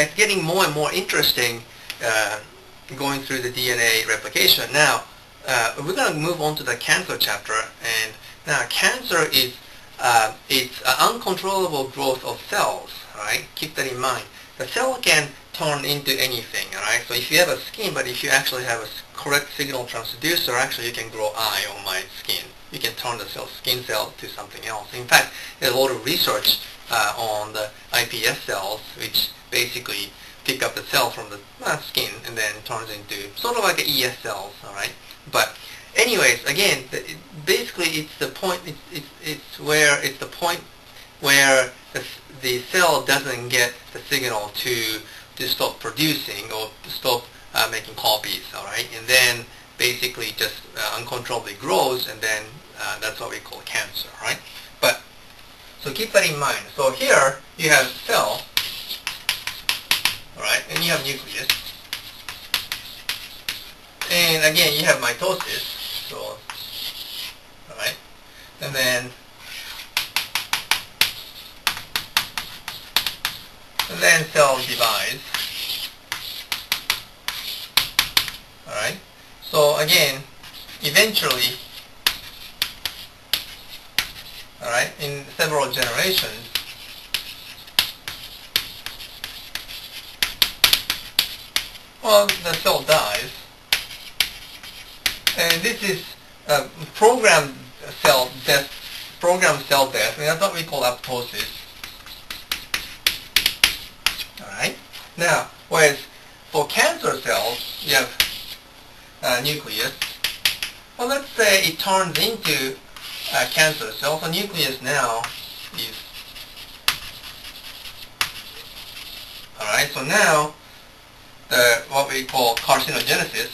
it's getting more and more interesting going through the DNA replication. Now, we're going to move on to the cancer chapter. And now, cancer is it's an uncontrollable growth of cells. All right, keep that in mind. The cell can turn into anything. All right, so if you have a skin, but if you actually have a correct signal transducer, actually you can grow eye on my skin. You can turn the skin cell to something else. In fact, there's a lot of research on the iPS cells, which basically pick up the cell from the skin and then turns into sort of like an ES cells. All right, but anyways, again, basically it's the point. It's the point where the cell doesn't get the signal to stop producing or to stop making copies. All right, and then basically just uncontrollably grows, and then that's what we call cancer. Right, but so keep that in mind. So here you have cell. All right, and you have nucleus. And again, you have mitosis. So, all right, and then cell divides. All right. So again, eventually, all right, in several generations, well, the cell dies. And this is programmed cell death, and that's what we call apoptosis. Alright? Now, whereas for cancer cells, you have nucleus. Well, let's say it turns into a cancer cell. So nucleus now is, alright, so now what we call carcinogenesis.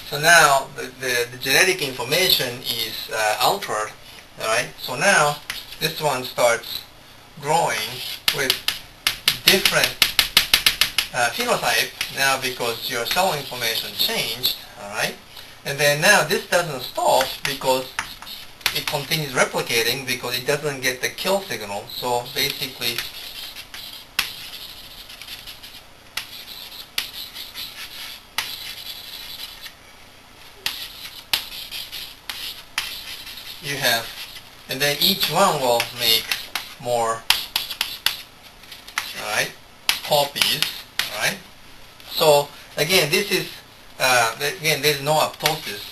So now the genetic information is altered, all right? So now this one starts growing with different phenotype now because your cell information changed, all right? And then now this doesn't stop because it continues replicating because it doesn't get the kill signal. So basically, you have, and then each one will make more, all right, copies, all right. So again, this is again there's no apoptosis,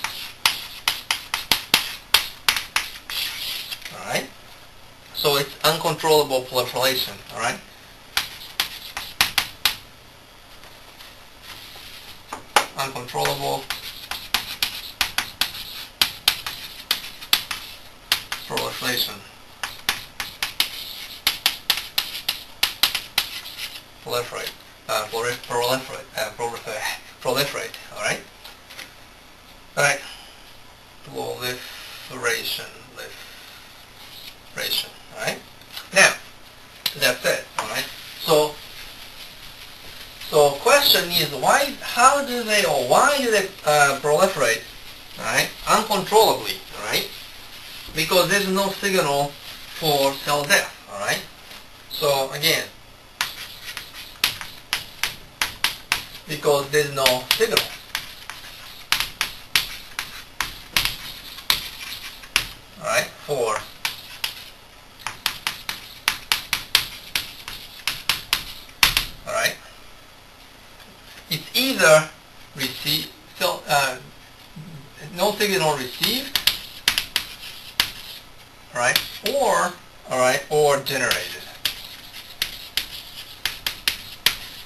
all right. So it's uncontrollable proliferation, all right. Uncontrollable proliferation. Proliferate, all right? All right, proliferation, all right? Now, that's it, all right? So question is why do they proliferate, all right, uncontrollably, all right? Because there's no signal for cell death, all right? So again, because there's no signal. All right, for all right, it's either no signal received, all right, or generated.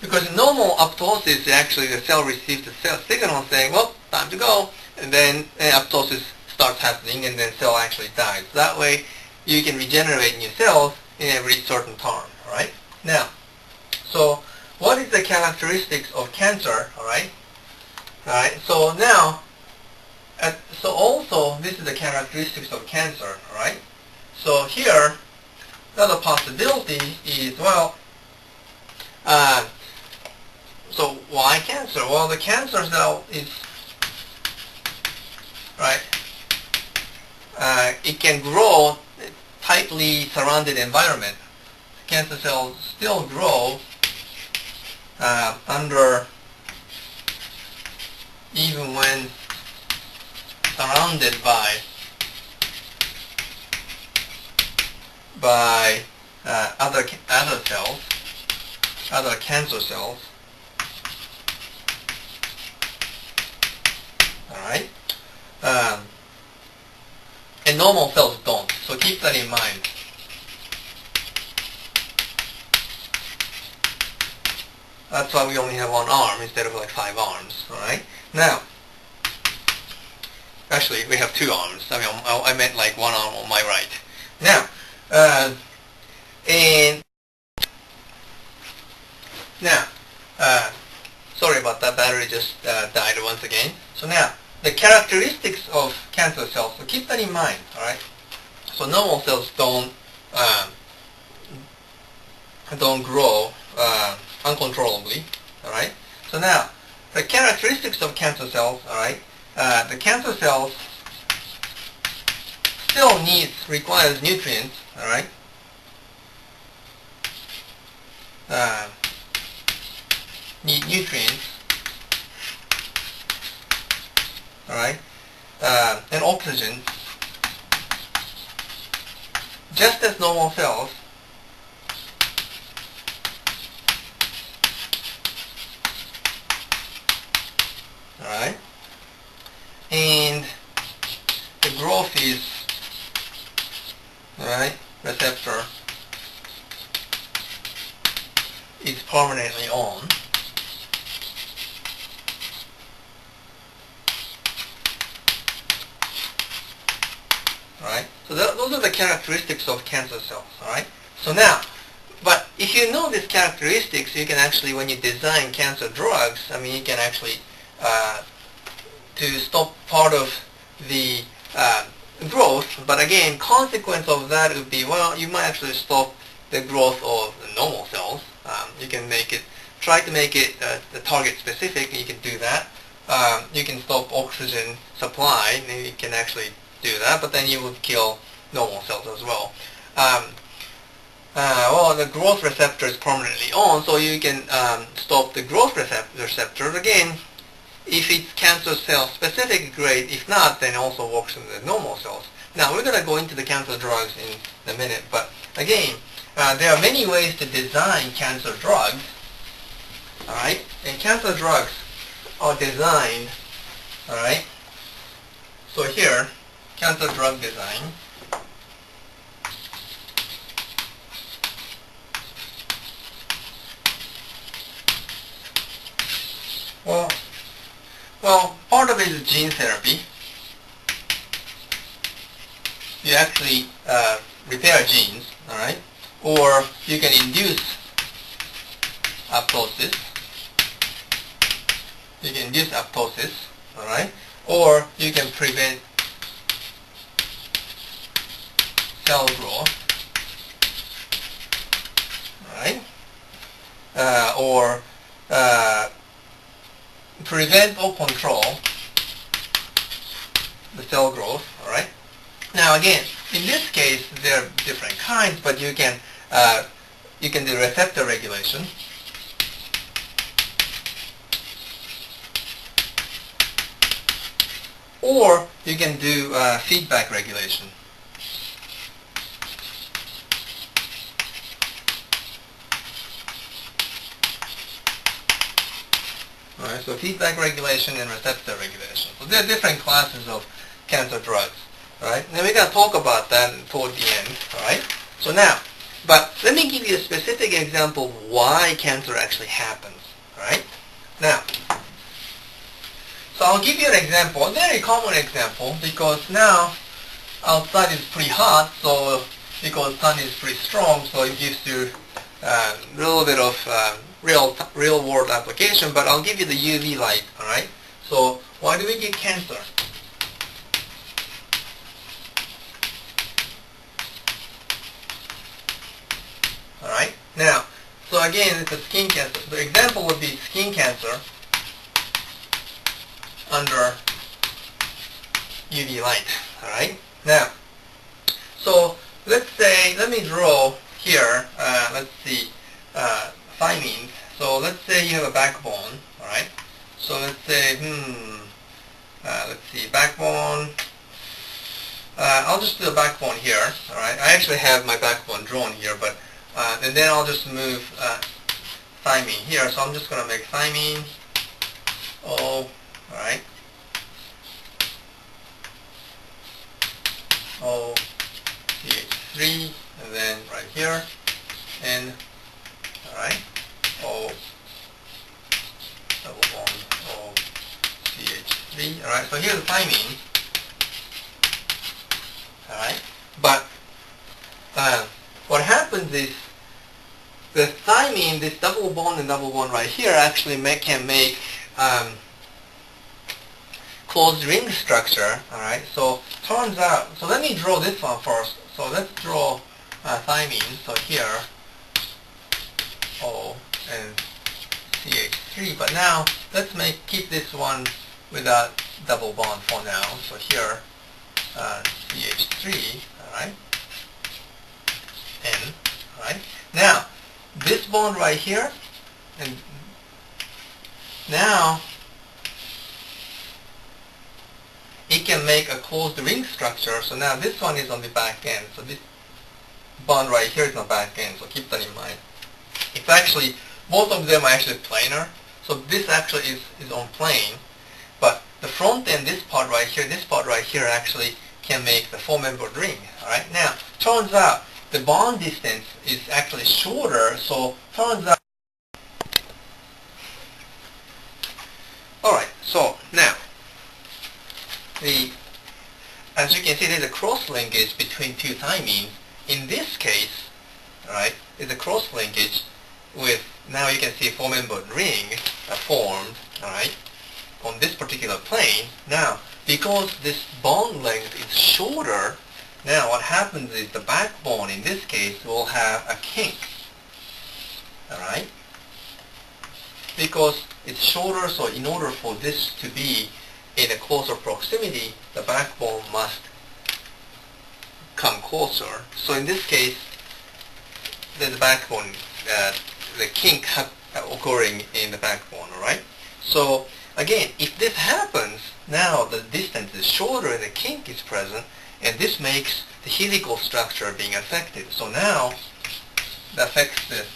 Because in normal apoptosis, actually the cell receives the cell signal saying, well, time to go, and then apoptosis starts happening, and then cell actually dies. That way, you can regenerate new cells in every certain term, all right? Now, so what is the characteristics of cancer, all right? All right, so now, so also, this is the characteristics of cancer, all right? So here, another possibility is, well, so why cancer? Well, the cancer cell is, right, it can grow tightly surrounded environment. cancer cells still grow under, even when surrounded by other cells, other cancer cells. Alright? And normal cells don't. So keep that in mind. That's why we only have one arm instead of like 5 arms. Alright? Now, actually we have 2 arms. I mean, I meant like 1 arm on my right. Now, sorry about that, battery just died once again. So now, the characteristics of cancer cells, so keep that in mind, alright? So normal cells don't grow uncontrollably, alright? So now, the characteristics of cancer cells, alright? The cancer cells still requires nutrients, alright? Need nutrients, alright, and oxygen, just as normal cells. Alright, and the growth is, alright, receptor is permanently on. Alright, so those are the characteristics of cancer cells. Alright, so now, but if you know these characteristics, you can actually, when you design cancer drugs, I mean, you can actually to stop part of the growth. But again, consequence of that would be, well, you might actually stop the growth of the normal cells. You can try to make it the target specific. You can do that. You can stop oxygen supply, and you can actually do that, but then you would kill normal cells as well. Well, the growth receptor is permanently on, so you can stop the growth receptor. Again, if it's cancer cell specific, great. If not, then it also works in the normal cells. Now, we're going to go into the cancer drugs in a minute, but again, there are many ways to design cancer drugs. Alright, and cancer drugs are designed, alright, so here, cancer drug design. Well, part of it is gene therapy. You actually repair genes, alright, or you can induce apoptosis. You can induce apoptosis, alright, or you can prevent cell growth, alright, or prevent or control the cell growth, alright. Now again, in this case, there are different kinds, but you can do receptor regulation. Or you can do feedback regulation. Alright, so feedback regulation and receptor regulation. So there are different classes of cancer drugs. Alright, and we're going to talk about that toward the end. Alright, so now, but let me give you a specific example of why cancer actually happens. Alright, now, so I'll give you an example, a very common example, because now outside is pretty hot, so because sun is pretty strong, so it gives you a little bit of real world application, but I'll give you the UV light, alright? So why do we get cancer? Alright, now, so again, it's a skin cancer. The example would be skin cancer under UV light, alright? Now, so let's say, let me draw here, let's see, thymines. So let's say you have a backbone, all right? So let's say, let's see, backbone. I'll just do a backbone here, all right? I actually have my backbone drawn here, but and then I'll just move thymine here. So I'm just going to make thymine O, all right? O, CH3, and then right here, N, all right? O, double bond O, CH3, all right? So here's the thymine. Alright, but what happens is the thymine, this double bond and double bond right here, actually can make closed ring structure. Alright, so turns out, so let me draw this one first. So let's draw thymine. So here, O and CH3. But now let's keep this one without double bond for now. So here. CH3, alright, N, alright. Now, this bond right here, and now it can make a closed ring structure. So now this one is on the back end. So this bond right here is on the back end. So keep that in mind. It's actually, both of them are actually planar. So this actually is on plane. But the front end, this part right here actually can make the four-membered ring. Alright, now turns out the bond distance is actually shorter, so turns out. Alright, so now as you can see, there's a cross linkage between two thymines. In this case, alright, there's a cross linkage with, now you can see a four-membered ring formed, alright, on this particular plane. Now, because this bond length is shorter, now what happens is the backbone in this case will have a kink. Alright? Because it's shorter, so in order for this to be in a closer proximity, the backbone must come closer. So in this case, there's a backbone, the kink occurring in the backbone, alright? So again, if this happens, now the distance is shorter and the kink is present, and this makes the helical structure being affected. So now, that affects this.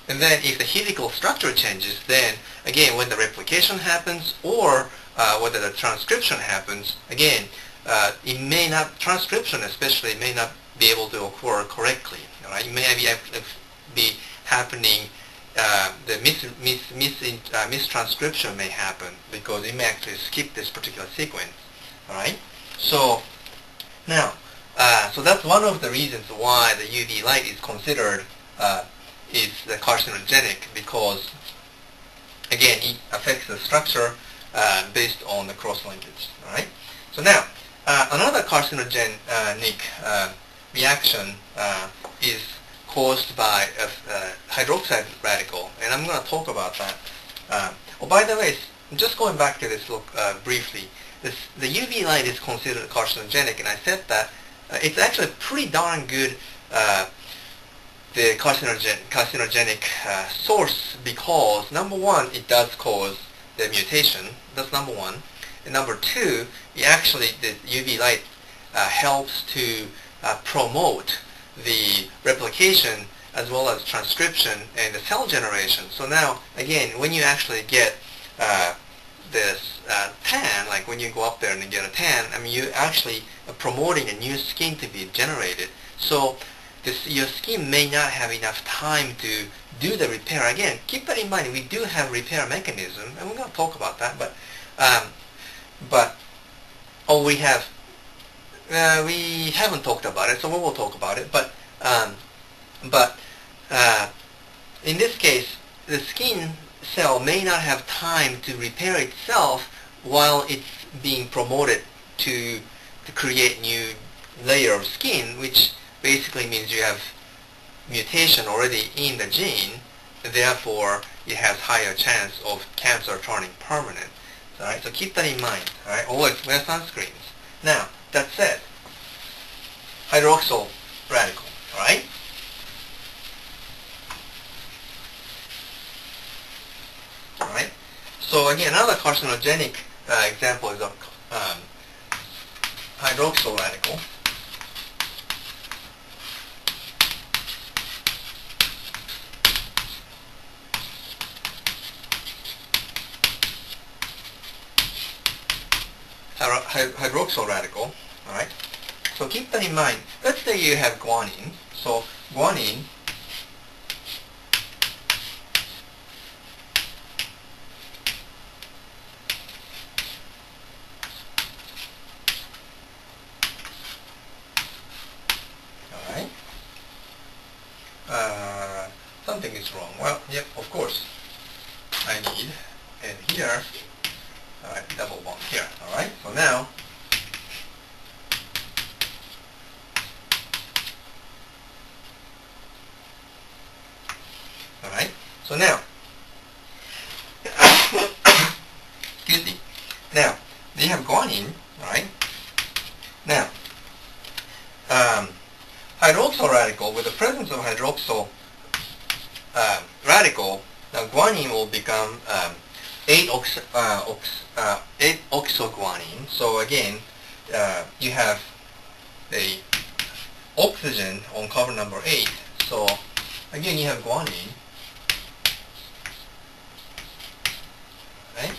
And then if the helical structure changes, then again, when the replication happens or whether the transcription happens, again, it may not, transcription especially, may not be able to occur correctly. Right? It may be happening, the mistranscription may happen because it may actually skip this particular sequence. Alright? So, now, so that's one of the reasons why the UV light is considered is carcinogenic, because, again, it affects the structure based on the cross-linkage. Alright? So now, another carcinogenic reaction is caused by a hydroxide radical, and I'm going to talk about that. Oh, by the way, just going back to this look briefly, the UV light is considered carcinogenic, and I said that it's actually pretty darn good the carcinogenic source, because number one, it does cause the mutation. That's number one. And number two, the UV light helps to promote the replication as well as transcription and the cell generation. So now, again, when you actually get this tan, like when you go up there and you get a tan, I mean, you actually are promoting a new skin to be generated. So your skin may not have enough time to do the repair. Again, keep that in mind. We do have repair mechanism, and we're going to talk about that. We haven't talked about it, so we will talk about it. But in this case, the skin cell may not have time to repair itself while it's being promoted to create new layer of skin, which basically means you have mutation already in the gene, therefore it has higher chance of cancer turning permanent. All right, so keep that in mind. All right, always wear sunscreens. Now, that said, hydroxyl radical. All right. All right. So again, another carcinogenic example is of hydroxyl radical. Hydroxyl radical. All right. So keep that in mind. Let's say you have guanine. So guanine something is wrong. Well, yep, of course. I need, and here, all right, double bond here. All right. So now, all right. So now, excuse me. Now, they have guanine. All right. Now, hydroxyl radical, with the presence of hydroxyl radical, now guanine will become 8-oxoguanine. So again, you have a oxygen on carbon number 8. So again, you have guanine. Right?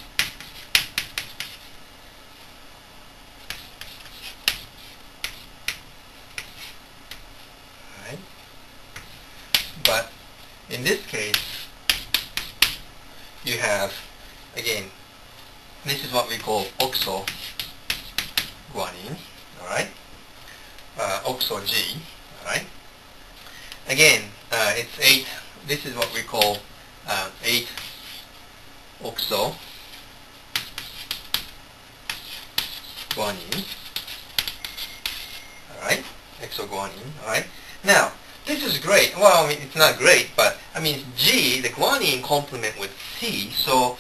Right? But in this case, you have, again, this is what we call oxoguanine, all right? Oxo-G, all right? Again, it's 8, this is what we call 8-oxoguanine, all right? Exoguanine, all right? Now, this is great. Well, I mean, it's not great, but I mean, G, the guanine complement with C, so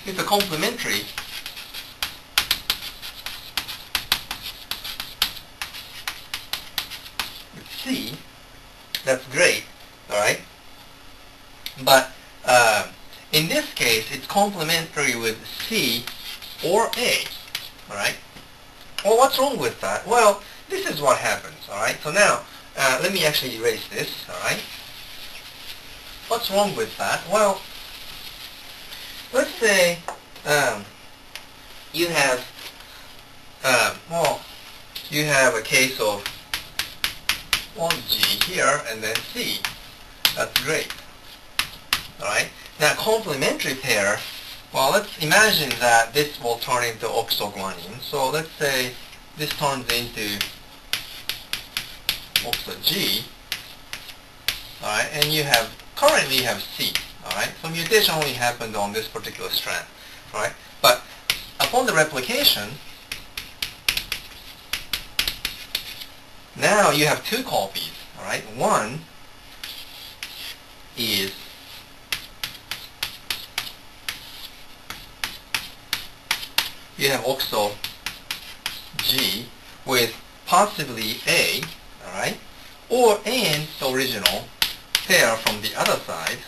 it's a complementary with C. That's great, all right? But in this case, it's complementary with C or A, all right? Well, what's wrong with that? Well, this is what happens, all right? So now, let me actually erase this, all right? What's wrong with that? Well, let's say you have, you have a case of 1G here and then C. That's great, all right? Now, complementary pair, well, let's imagine that this will turn into oxoguanine. So let's say this turns into oxo-G, all right, and you have, currently you have C, all right, so mutation only happened on this particular strand, all right, but upon the replication, now you have two copies, all right, one is you have oxo-G with possibly A, all right, or and the original pair from the other side.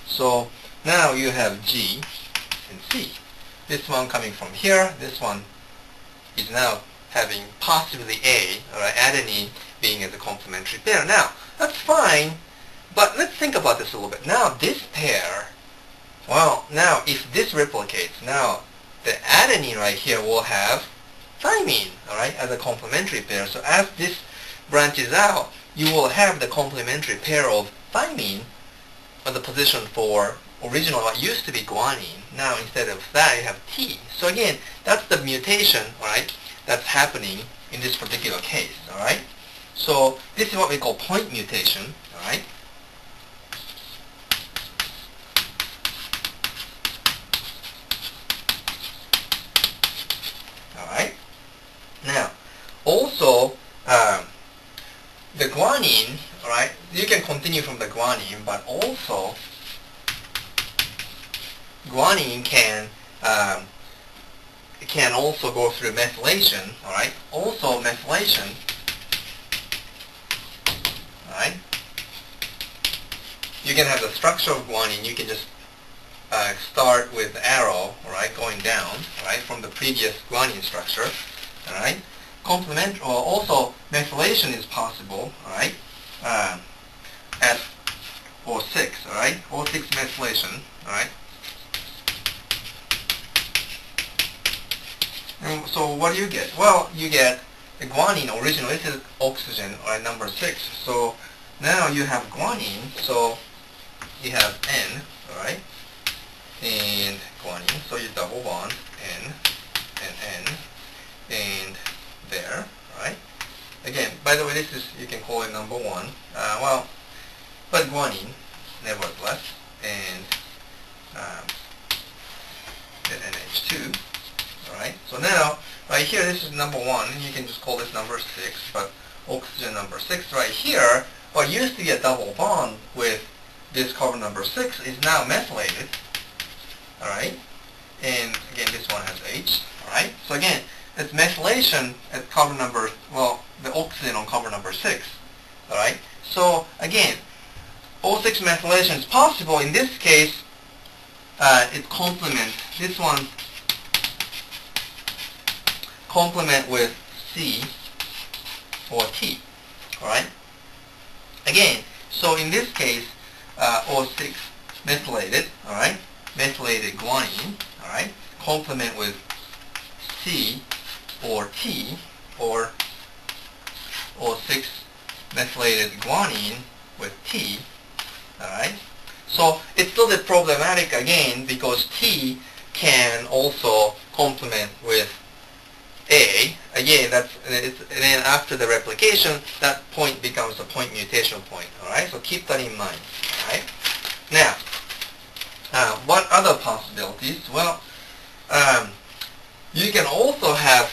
So now you have G and C. This one coming from here, this one is now having possibly A, all right, adenine being as a complementary pair. Now, that's fine, but let's think about this a little bit. Now, this pair, well, now if this replicates, now the adenine right here will have thymine, all right, as a complementary pair. So as this branches out, you will have the complementary pair of thymine as a position for original what used to be guanine. Now instead of that, you have T. So again, that's the mutation, all right, that's happening in this particular case, all right. So this is what we call point mutation, all right. Now, also, the guanine, all right, you can continue from the guanine, but also guanine can also go through methylation. All right. Also methylation. All right. You can have the structure of guanine. You can just start with the arrow, all right, going down, all right, from the previous guanine structure, all right. Complement, or also methylation is possible, all right, at O6, all right, O6 methylation, all right. And so what do you get? Well, you get the guanine original. This is oxygen, all right, number 6. So now you have guanine. So you have N, all right, and guanine. So you double bond N and N, and there, all right. Again, by the way, this is, you can call it number 1. Well, but guanine, nevertheless, and then NH2. Alright, so now, right here, this is number 1, and you can just call this number 6, but oxygen number 6 right here, what used to be a double bond with this carbon number 6 is now methylated, alright, and again, this one has H, alright, so again, it's methylation at carbon number, well, the oxygen on carbon number 6, alright, so again, O6 methylation is possible. In this case, it complements, this one complement with C or T, alright? Again, so in this case, O6 methylated, alright? Methylated guanine, alright? Complement with C or T, or O6 methylated guanine with T, alright? So it's still a bit problematic again because T can also complement with A. Again, and then after the replication, that point becomes a point mutation point. All right, so keep that in mind. All right. Now, what other possibilities? Well, you can also have